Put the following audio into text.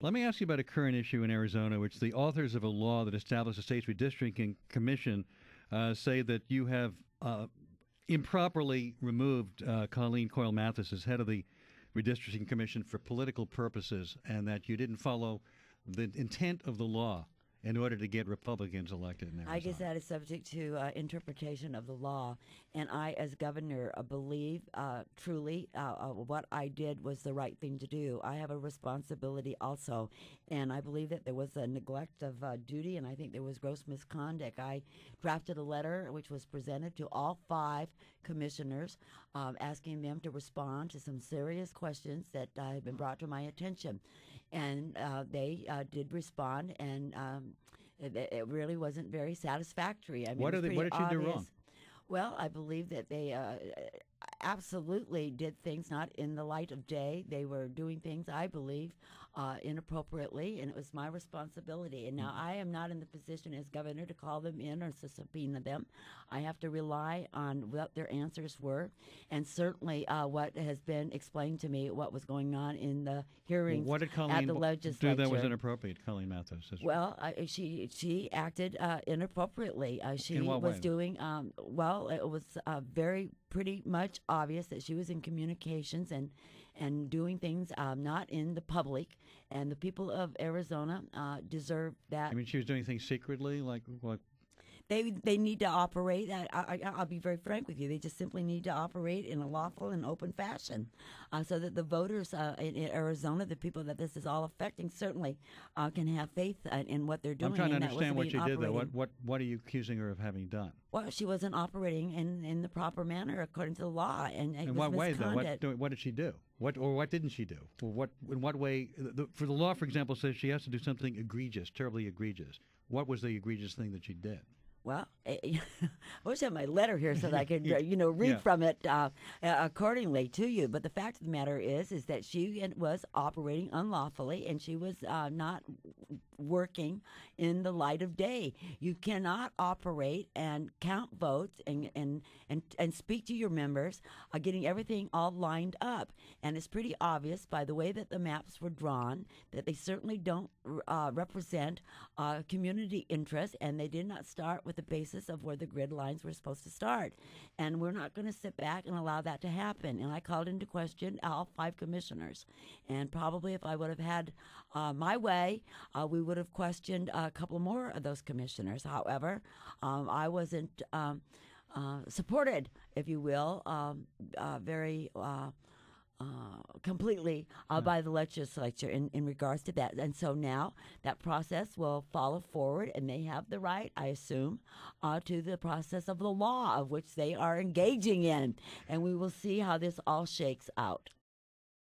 Let me ask you about a current issue in Arizona, which the authors of a law that established the state's redistricting commission say that you have improperly removed Colleen Coyle Mathis as head of the redistricting commission for political purposes, and that you didn't follow the intent of the law in order to get Republicans elected in Arizona. I guess that is subject to interpretation of the law. And I, as governor, believe truly what I did was the right thing to do. I have a responsibility also. And I believe that there was a neglect of duty, and I think there was gross misconduct. I drafted a letter which was presented to all 5 commissioners asking them to respond to some serious questions that had been brought to my attention. And they did respond, and it really wasn't very satisfactory. I mean, What did you do wrong? Well, I believe that they absolutely did things not in the light of day. They were doing things, I believe, inappropriately, and it was my responsibility. And now I am not in the position as governor to call them in or to subpoena them. I have to rely on what their answers were, and certainly what has been explained to me, what was going on in the hearings What did Colleen at the legislature. do that was inappropriate, Colleen Mathis? Well, she acted inappropriately. She In what was way? doing well. It was pretty much obvious that she was in communications and doing things not in the public, and the people of Arizona deserve that. I mean, she was doing things secretly, like what? They need to operate. I'll be very frank with you. They just simply need to operate in a lawful and open fashion, so that the voters in Arizona, the people that this is all affecting, certainly can have faith in what they're doing. I'm trying to and that understand wasn't what you being did, though. operated. What are you accusing her of having done? Well, she wasn't operating in the proper manner according to the law, and it In was what way, though? misconduct. What did she do? What didn't she do? In what way? For the law, for example, says she has to do something egregious, terribly egregious. What was the egregious thing that she did? Well, I wish I had my letter here so that I could, read Yeah. from it accordingly to you. But the fact of the matter is that she was operating unlawfully, and she was not working in the light of day. You cannot operate and count votes and speak to your members, getting everything all lined up. And it's pretty obvious by the way that the maps were drawn that they certainly don't represent community interest, and they did not start with the basis of where the grid lines were supposed to start. And we're not going to sit back and allow that to happen. And I called into question all 5 commissioners. And probably if I would have had my way, we would have questioned a couple more of those commissioners. However, I wasn't supported, if you will, very completely by the legislature in regards to that. And so now that process will follow forward, and they have the right, I assume, to the process of the law of which they are engaging in. And we will see how this all shakes out.